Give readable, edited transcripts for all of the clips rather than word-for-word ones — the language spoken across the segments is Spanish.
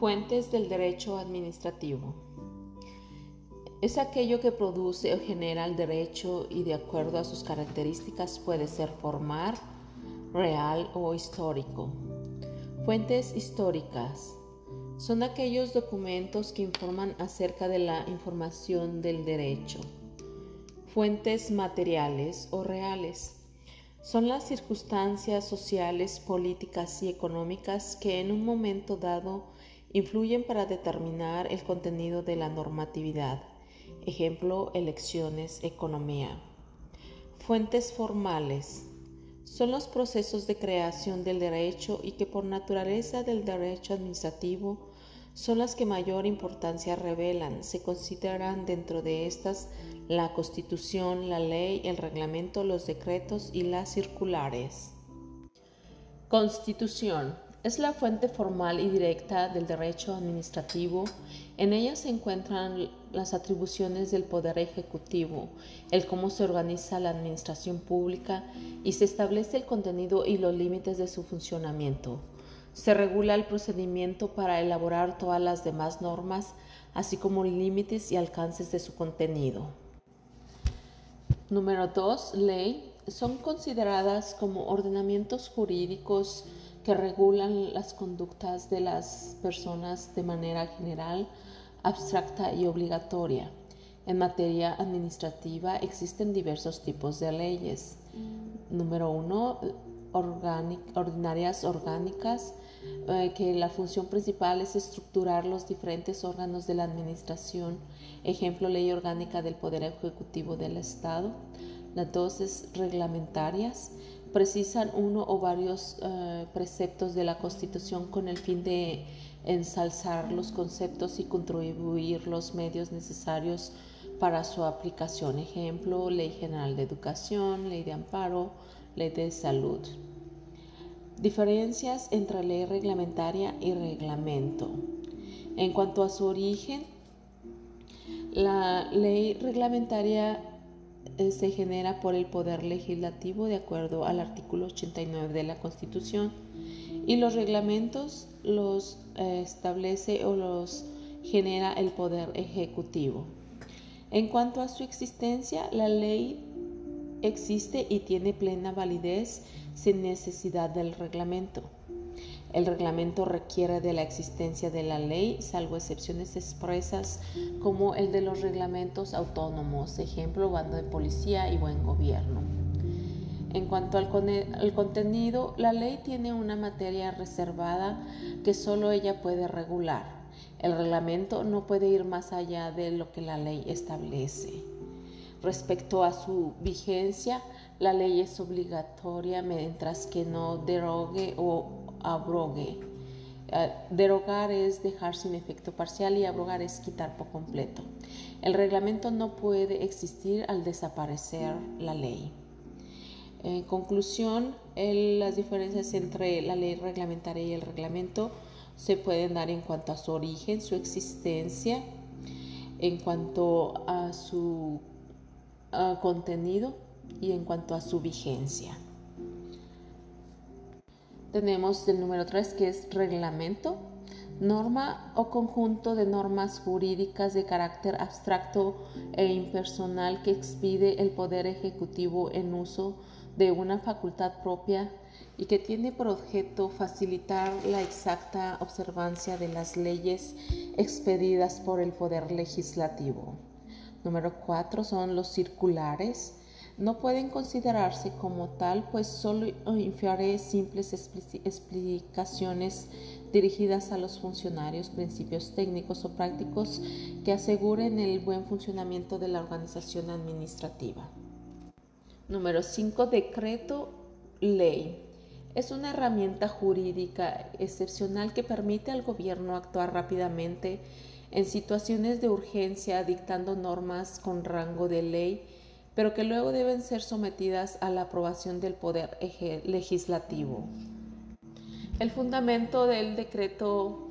Fuentes del derecho administrativo. Es aquello que produce o genera el derecho y de acuerdo a sus características puede ser formal, real o histórico. Fuentes históricas. Son aquellos documentos que informan acerca de la información del derecho. Fuentes materiales o reales. Son las circunstancias sociales, políticas y económicas que en un momento dado influyen para determinar el contenido de la normatividad. Ejemplo, elecciones, economía. Fuentes formales. Son los procesos de creación del derecho y que por naturaleza del derecho administrativo son las que mayor importancia revelan. Se consideran dentro de estas la Constitución, la ley, el reglamento, los decretos y las circulares. Constitución. Es la fuente formal y directa del derecho administrativo. En ella se encuentran las atribuciones del Poder Ejecutivo, el cómo se organiza la administración pública y se establece el contenido y los límites de su funcionamiento. Se regula el procedimiento para elaborar todas las demás normas, así como límites y alcances de su contenido. Número 2. Ley. Son consideradas como ordenamientos jurídicos que regulan las conductas de las personas de manera general, abstracta y obligatoria. En materia administrativa existen diversos tipos de leyes. Número 1. Ordinarias orgánicas, que la función principal es estructurar los diferentes órganos de la administración. Ejemplo, Ley Orgánica del Poder Ejecutivo del Estado. Las 2 es reglamentarias. Precisan uno o varios preceptos de la Constitución con el fin de ensalzar los conceptos y contribuir los medios necesarios para su aplicación. Ejemplo, Ley General de Educación, Ley de Amparo, Ley de Salud. Diferencias entre ley reglamentaria y reglamento. En cuanto a su origen, la ley reglamentaria se genera por el Poder Legislativo de acuerdo al artículo 89 de la Constitución y los reglamentos los establece o los genera el Poder Ejecutivo. En cuanto a su existencia, la ley existe y tiene plena validez sin necesidad del reglamento. El reglamento requiere de la existencia de la ley, salvo excepciones expresas como el de los reglamentos autónomos, ejemplo, bando de policía y buen gobierno. En cuanto al contenido, la ley tiene una materia reservada que solo ella puede regular. El reglamento no puede ir más allá de lo que la ley establece. Respecto a su vigencia, la ley es obligatoria mientras que no derogue o abrogue. Derogar es dejar sin efecto parcial y abrogar es quitar por completo. El reglamento no puede existir al desaparecer la ley. En conclusión, las diferencias entre la ley reglamentaria y el reglamento se pueden dar en cuanto a su origen, su existencia, en cuanto a su contenido y en cuanto a su vigencia. Tenemos el número 3, que es reglamento, norma o conjunto de normas jurídicas de carácter abstracto e impersonal que expide el Poder Ejecutivo en uso de una facultad propia y que tiene por objeto facilitar la exacta observancia de las leyes expedidas por el Poder Legislativo. Número 4 son los circulares. No pueden considerarse como tal, pues solo infiere simples explicaciones dirigidas a los funcionarios, principios técnicos o prácticos que aseguren el buen funcionamiento de la organización administrativa. Número 5. Decreto ley. Es una herramienta jurídica excepcional que permite al gobierno actuar rápidamente en situaciones de urgencia, dictando normas con rango de ley, pero que luego deben ser sometidas a la aprobación del Poder Legislativo. El fundamento del decreto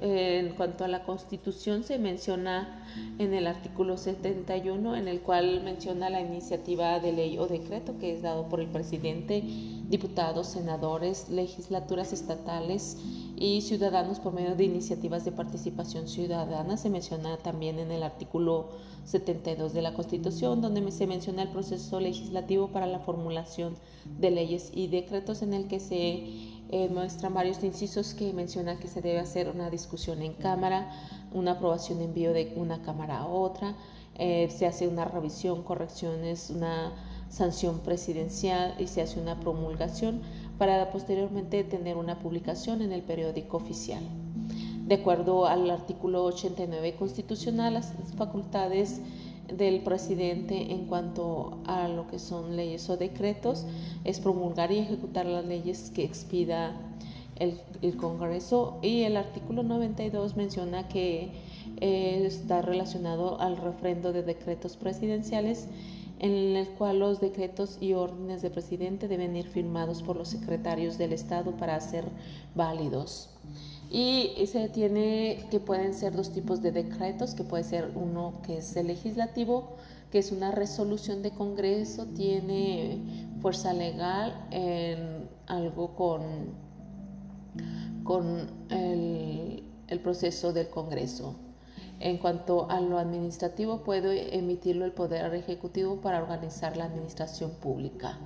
en cuanto a la Constitución se menciona en el artículo 71, en el cual menciona la iniciativa de ley o decreto que es dado por el presidente, diputados, senadores, legislaturas estatales y ciudadanos por medio de iniciativas de participación ciudadana. Se menciona también en el artículo 72 de la Constitución, donde se menciona el proceso legislativo para la formulación de leyes y decretos, en el que se muestran varios incisos que menciona que se debe hacer una discusión en Cámara, una aprobación en envío de una Cámara a otra, se hace una revisión, correcciones, una sanción presidencial y se hace una promulgación para posteriormente tener una publicación en el periódico oficial. De acuerdo al artículo 89 constitucional, las facultades del presidente en cuanto a lo que son leyes o decretos es promulgar y ejecutar las leyes que expida el Congreso, y el artículo 92 menciona que está relacionado al refrendo de decretos presidenciales, en el cual los decretos y órdenes del presidente deben ir firmados por los secretarios del Estado para ser válidos. Y se tiene que pueden ser dos tipos de decretos, que puede ser uno que es el legislativo, que es una resolución de Congreso, tiene fuerza legal en algo con el proceso del Congreso. En cuanto a lo administrativo, puede emitirlo el Poder Ejecutivo para organizar la administración pública.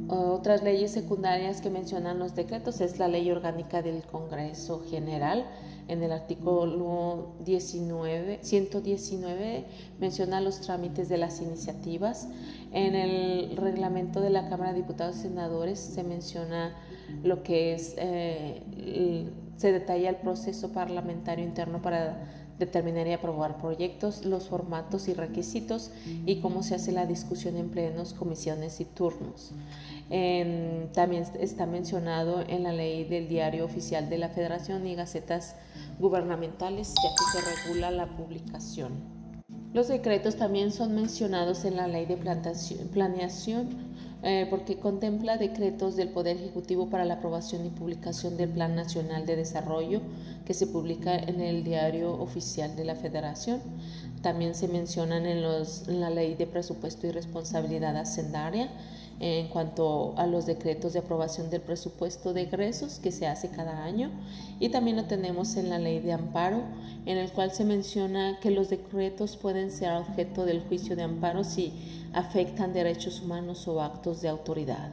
Otras leyes secundarias que mencionan los decretos es la Ley Orgánica del Congreso General. En el artículo 119 menciona los trámites de las iniciativas. En el reglamento de la Cámara de Diputados y Senadores se menciona lo que es, se detalla el proceso parlamentario interno para determinar y aprobar proyectos, los formatos y requisitos, y cómo se hace la discusión en plenos, comisiones y turnos. También está mencionado en la Ley del Diario Oficial de la Federación y gacetas gubernamentales, ya que se regula la publicación. Los decretos también son mencionados en la Ley de Planeación, porque contempla decretos del Poder Ejecutivo para la aprobación y publicación del Plan Nacional de Desarrollo, que se publica en el Diario Oficial de la Federación. También se mencionan en la Ley de Presupuesto y Responsabilidad Hacendaria, en cuanto a los decretos de aprobación del presupuesto de egresos, que se hace cada año, y también lo tenemos en la Ley de Amparo, en el cual se menciona que los decretos pueden ser objeto del juicio de amparo si afectan derechos humanos o actos de autoridad.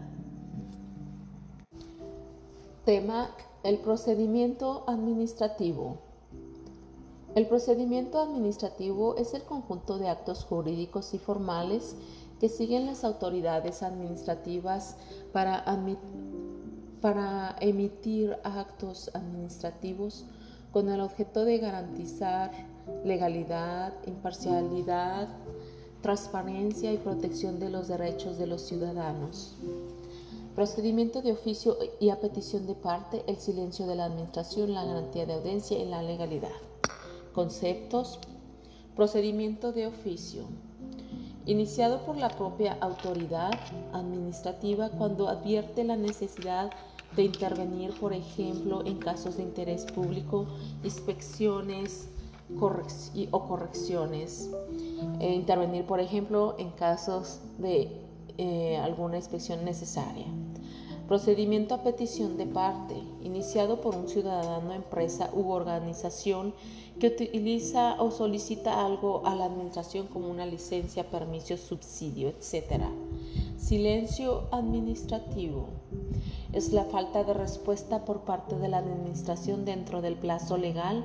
Tema: el procedimiento administrativo. El procedimiento administrativo es el conjunto de actos jurídicos y formales que siguen las autoridades administrativas para emitir actos administrativos con el objeto de garantizar legalidad, imparcialidad, transparencia y protección de los derechos de los ciudadanos. Procedimiento de oficio y a petición de parte: el silencio de la administración, la garantía de audiencia y la legalidad. Conceptos: procedimiento de oficio, iniciado por la propia autoridad administrativa cuando advierte la necesidad de intervenir, por ejemplo, en casos de interés público, inspecciones o correcciones. Intervenir, por ejemplo, en casos de alguna inspección necesaria. Procedimiento a petición de parte, iniciado por un ciudadano, empresa u organización que utiliza o solicita algo a la administración, como una licencia, permiso, subsidio, etc. Silencio administrativo es la falta de respuesta por parte de la administración dentro del plazo legal.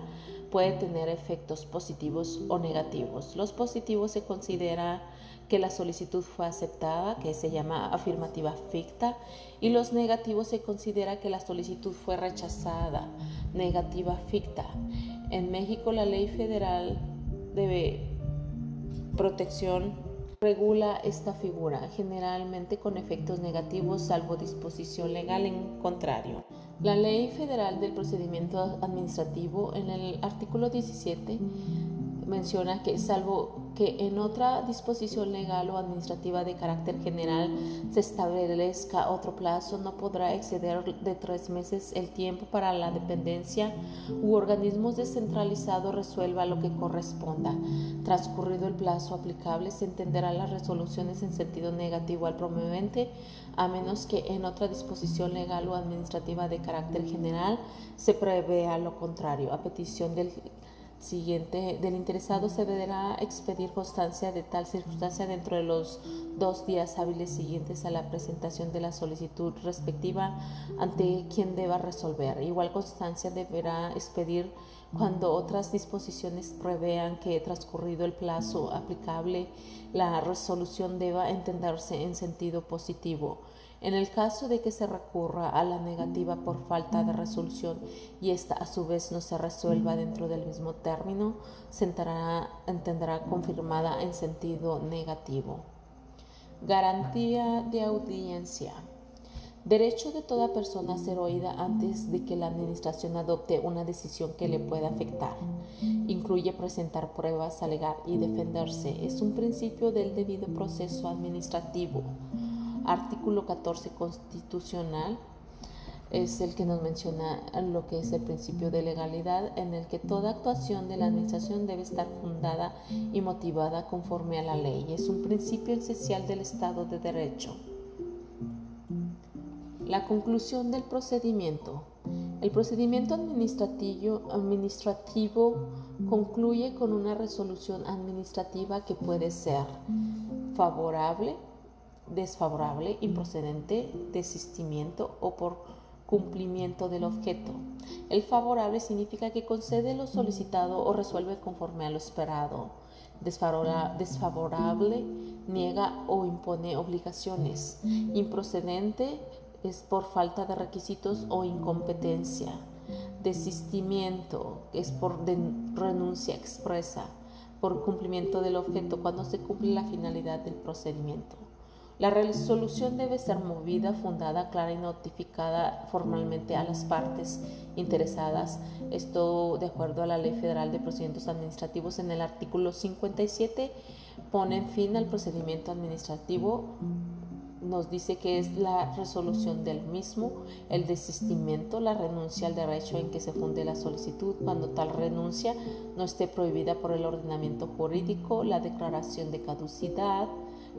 Puede tener efectos positivos o negativos. Los positivos: se considera que la solicitud fue aceptada, que se llama afirmativa ficta, y los negativos: se considera que la solicitud fue rechazada, negativa ficta. En México, la Ley Federal de Protección regula esta figura, generalmente con efectos negativos, salvo disposición legal en contrario. La Ley Federal del Procedimiento Administrativo, en el artículo 17, menciona que salvo que en otra disposición legal o administrativa de carácter general se establezca otro plazo, no podrá exceder de 3 meses el tiempo para la dependencia u organismos descentralizados resuelva lo que corresponda. Transcurrido el plazo aplicable, se entenderán las resoluciones en sentido negativo al promovente, a menos que en otra disposición legal o administrativa de carácter general se prevea lo contrario. A petición del interesado se deberá expedir constancia de tal circunstancia dentro de los 2 días hábiles siguientes a la presentación de la solicitud respectiva ante quien deba resolver. Igual constancia deberá expedir cuando otras disposiciones prevean que, transcurrido el plazo aplicable, la resolución deba entenderse en sentido positivo. En el caso de que se recurra a la negativa por falta de resolución y ésta a su vez no se resuelva dentro del mismo término, se entenderá confirmada en sentido negativo. Garantía de audiencia. Derecho de toda persona a ser oída antes de que la administración adopte una decisión que le pueda afectar. Incluye presentar pruebas, alegar y defenderse. Es un principio del debido proceso administrativo. Artículo 14 constitucional es el que nos menciona lo que es el principio de legalidad, en el que toda actuación de la administración debe estar fundada y motivada conforme a la ley. Es un principio esencial del Estado de Derecho. La conclusión del procedimiento. El procedimiento administrativo concluye con una resolución administrativa que puede ser favorable, desfavorable, improcedente, desistimiento o por cumplimiento del objeto. El favorable significa que concede lo solicitado o resuelve conforme a lo esperado. Desfavorable niega o impone obligaciones. Improcedente es por falta de requisitos o incompetencia. Desistimiento es por renuncia expresa, por cumplimiento del objeto, cuando se cumple la finalidad del procedimiento. La resolución debe ser movida, fundada, clara y notificada formalmente a las partes interesadas. Esto de acuerdo a la Ley Federal de Procedimientos Administrativos. En el artículo 57 ponen fin al procedimiento administrativo. Nos dice que es la resolución del mismo, el desistimiento, la renuncia al derecho en que se funde la solicitud, cuando tal renuncia no esté prohibida por el ordenamiento jurídico, la declaración de caducidad,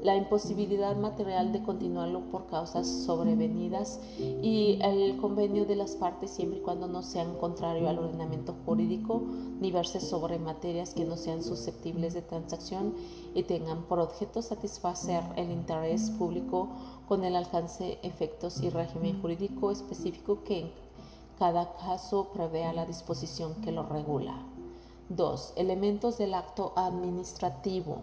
la imposibilidad material de continuarlo por causas sobrevenidas y el convenio de las partes siempre y cuando no sean contrario al ordenamiento jurídico ni verse sobre materias que no sean susceptibles de transacción y tengan por objeto satisfacer el interés público con el alcance, efectos y régimen jurídico específico que en cada caso prevea la disposición que lo regula. 2. Elementos del acto administrativo.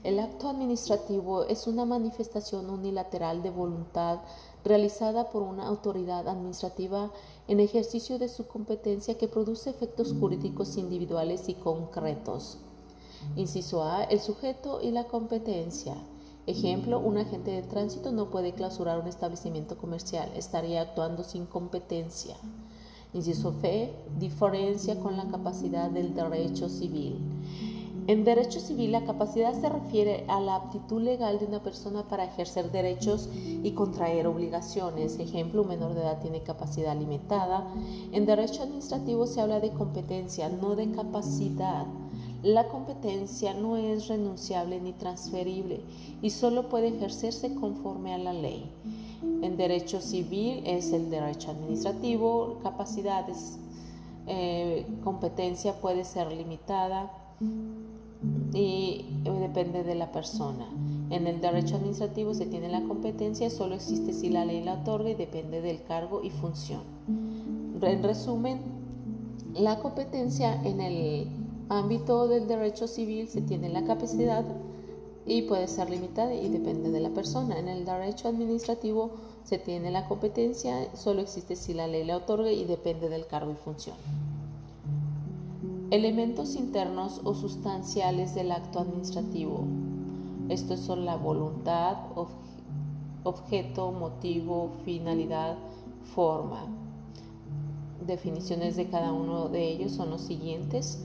El acto administrativo es una manifestación unilateral de voluntad realizada por una autoridad administrativa en ejercicio de su competencia que produce efectos jurídicos individuales y concretos. Inciso A. El sujeto y la competencia. Ejemplo, un agente de tránsito no puede clausurar un establecimiento comercial, estaría actuando sin competencia. Inciso F. Diferencia con la capacidad del derecho civil. En derecho civil, la capacidad se refiere a la aptitud legal de una persona para ejercer derechos y contraer obligaciones. Ejemplo, un menor de edad tiene capacidad limitada. En derecho administrativo se habla de competencia, no de capacidad. La competencia no es renunciable ni transferible y solo puede ejercerse conforme a la ley. En derecho civil es el derecho administrativo, capacidades, competencia puede ser limitada y depende de la persona. En el derecho administrativo se tiene la competencia, solo existe si la ley la otorga y depende del cargo y función. En resumen, la competencia en el ámbito del derecho civil se tiene la capacidad y puede ser limitada y depende de la persona. En el derecho administrativo se tiene la competencia, solo existe si la ley la otorga y depende del cargo y función. Elementos internos o sustanciales del acto administrativo. Estos son la voluntad, objeto, motivo, finalidad, forma. Definiciones de cada uno de ellos son los siguientes.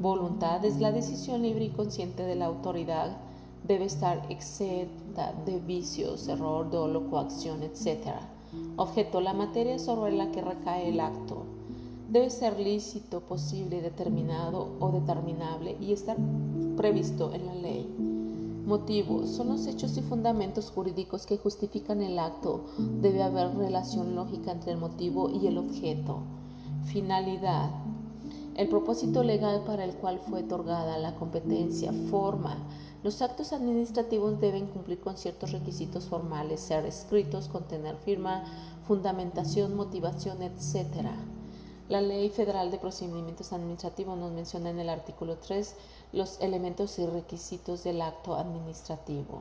Voluntad es la decisión libre y consciente de la autoridad. Debe estar exenta de vicios, error, dolo, coacción, etc. Objeto, la materia sobre la que recae el acto. Debe ser lícito, posible, determinado o determinable y estar previsto en la ley. Motivo, son los hechos y fundamentos jurídicos que justifican el acto. Debe haber relación lógica entre el motivo y el objeto. Finalidad, el propósito legal para el cual fue otorgada la competencia. Forma, los actos administrativos deben cumplir con ciertos requisitos formales, ser escritos, contener firma, fundamentación, motivación, etc. La Ley Federal de Procedimientos Administrativos nos menciona en el artículo 3 los elementos y requisitos del acto administrativo.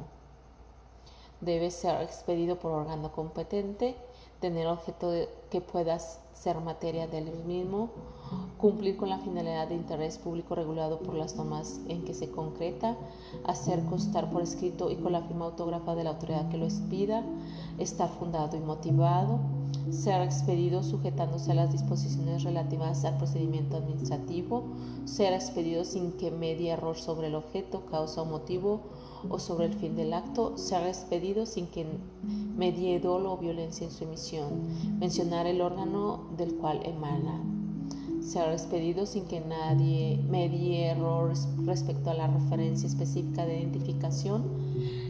Debe ser expedido por órgano competente, tener objeto que pueda ser materia del mismo, cumplir con la finalidad de interés público regulado por las normas en que se concreta, hacer constar por escrito y con la firma autógrafa de la autoridad que lo expida, estar fundado y motivado, ser expedido sujetándose a las disposiciones relativas al procedimiento administrativo, ser expedido sin que medie error sobre el objeto, causa o motivo o sobre el fin del acto, ser expedido sin que medie dolo o violencia en su emisión, mencionar el órgano del cual emana, ser expedido sin que nadie medie error respecto a la referencia específica de identificación,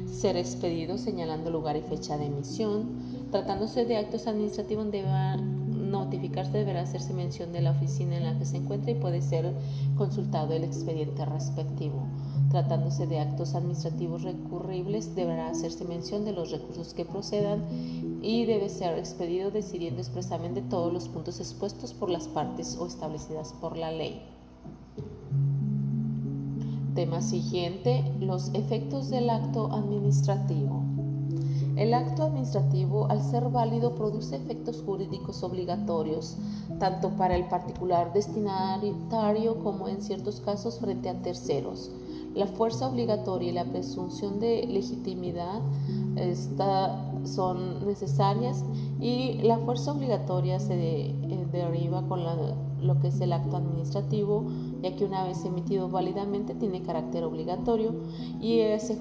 ser expedido señalando lugar y fecha de emisión. Tratándose de actos administrativos, debe notificarse, deberá hacerse mención de la oficina en la que se encuentra y puede ser consultado el expediente respectivo. Tratándose de actos administrativos recurribles, deberá hacerse mención de los recursos que procedan y debe ser expedido decidiendo expresamente todos los puntos expuestos por las partes o establecidas por la ley. Tema siguiente, los efectos del acto administrativo. El acto administrativo, al ser válido, produce efectos jurídicos obligatorios, tanto para el particular destinatario como en ciertos casos frente a terceros. La fuerza obligatoria y la presunción de legitimidad son necesarias y la fuerza obligatoria se deriva con lo que es el acto administrativo, ya que una vez emitido válidamente tiene carácter obligatorio y es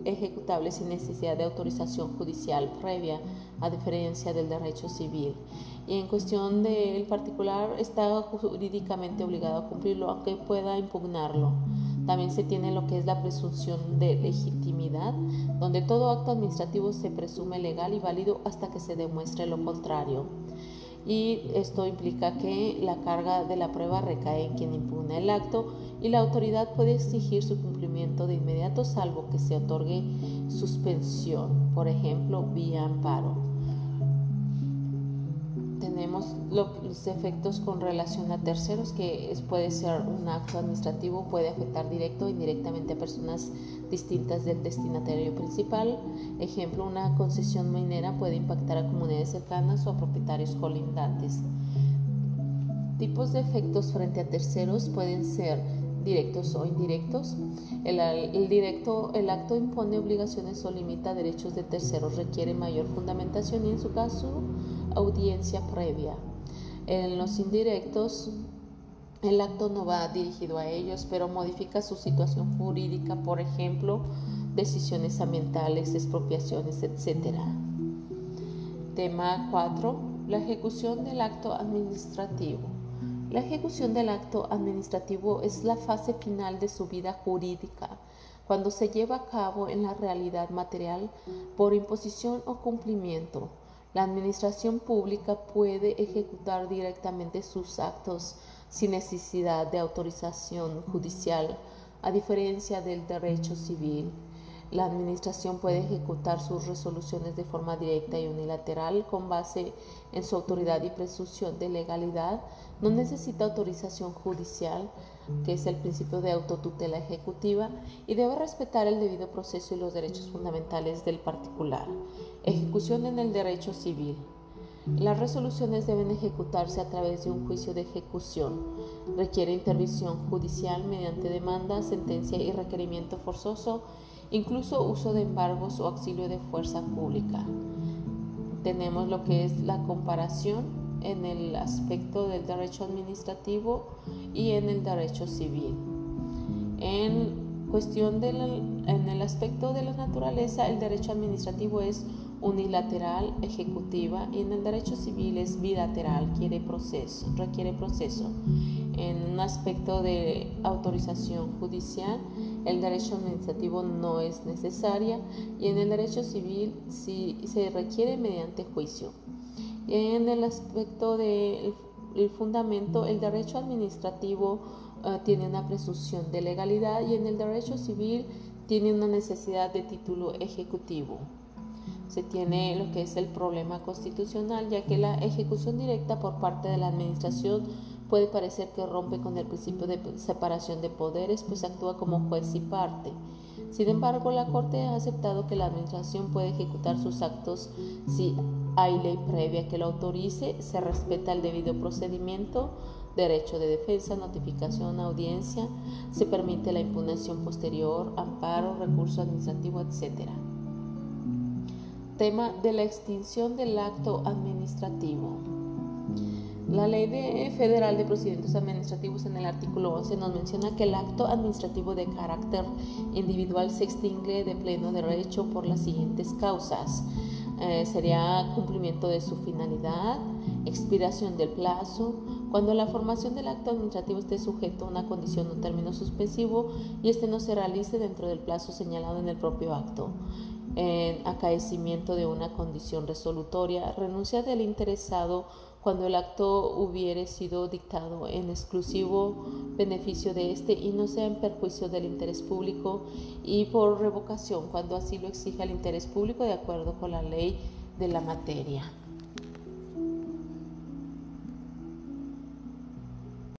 ejecutable sin necesidad de autorización judicial previa, a diferencia del derecho civil. Y en cuestión del particular, está jurídicamente obligado a cumplirlo, aunque pueda impugnarlo. También se tiene lo que es la presunción de legitimidad, donde todo acto administrativo se presume legal y válido hasta que se demuestre lo contrario. Y esto implica que la carga de la prueba recae en quien impugna el acto y la autoridad puede exigir su cumplimiento de inmediato, salvo que se otorgue suspensión, por ejemplo, vía amparo. Tenemos los efectos con relación a terceros, que puede ser un acto administrativo, puede afectar directo o indirectamente a personas distintas del destinatario principal. Ejemplo, una concesión minera puede impactar a comunidades cercanas o a propietarios colindantes. Tipos de efectos frente a terceros pueden ser directos o indirectos. El directo, el acto impone obligaciones o limita derechos de terceros, requiere mayor fundamentación y en su caso audiencia previa. En los indirectos, el acto no va dirigido a ellos, pero modifica su situación jurídica, por ejemplo, decisiones ambientales, expropiaciones, etc. Tema 4. La ejecución del acto administrativo. La ejecución del acto administrativo es la fase final de su vida jurídica, cuando se lleva a cabo en la realidad material por imposición o cumplimiento. La administración pública puede ejecutar directamente sus actos sin necesidad de autorización judicial, a diferencia del derecho civil. La administración puede ejecutar sus resoluciones de forma directa y unilateral con base en su autoridad y presunción de legalidad. No necesita autorización judicial, que es el principio de autotutela ejecutiva, y debe respetar el debido proceso y los derechos fundamentales del particular. Ejecución en el derecho civil. Las resoluciones deben ejecutarse a través de un juicio de ejecución. Requiere intervención judicial mediante demanda, sentencia y requerimiento forzoso, incluso uso de embargos o auxilio de fuerza pública. Tenemos lo que es la comparación. en el aspecto del derecho administrativo y en el derecho civil. En el aspecto de la naturaleza, el derecho administrativo es unilateral, ejecutiva, y en el derecho civil es bilateral, requiere proceso. En un aspecto de autorización judicial, el derecho administrativo no es necesaria, y en el derecho civil sí se requiere mediante juicio. En el aspecto del fundamento, el derecho administrativo tiene una presunción de legalidad, y en el derecho civil tiene una necesidad de título ejecutivo. Se tiene lo que es el problema constitucional, ya que la ejecución directa por parte de la administración puede parecer que rompe con el principio de separación de poderes, pues actúa como juez y parte. Sin embargo, la Corte ha aceptado que la administración puede ejecutar sus actos si hay ley previa que lo autorice, se respeta el debido procedimiento, derecho de defensa, notificación, audiencia, se permite la impugnación posterior, amparo, recurso administrativo, etc. Tema de la extinción del acto administrativo. La Ley Federal de Procedimientos Administrativos en el artículo 11 nos menciona que el acto administrativo de carácter individual se extingue de pleno derecho por las siguientes causas. Sería cumplimiento de su finalidad, expiración del plazo, cuando la formación del acto administrativo esté sujeto a una condición o término suspensivo y este no se realice dentro del plazo señalado en el propio acto, acaecimiento de una condición resolutoria, renuncia del interesado cuando el acto hubiere sido dictado en exclusivo beneficio de éste y no sea en perjuicio del interés público, y por revocación cuando así lo exija el interés público de acuerdo con la ley de la materia.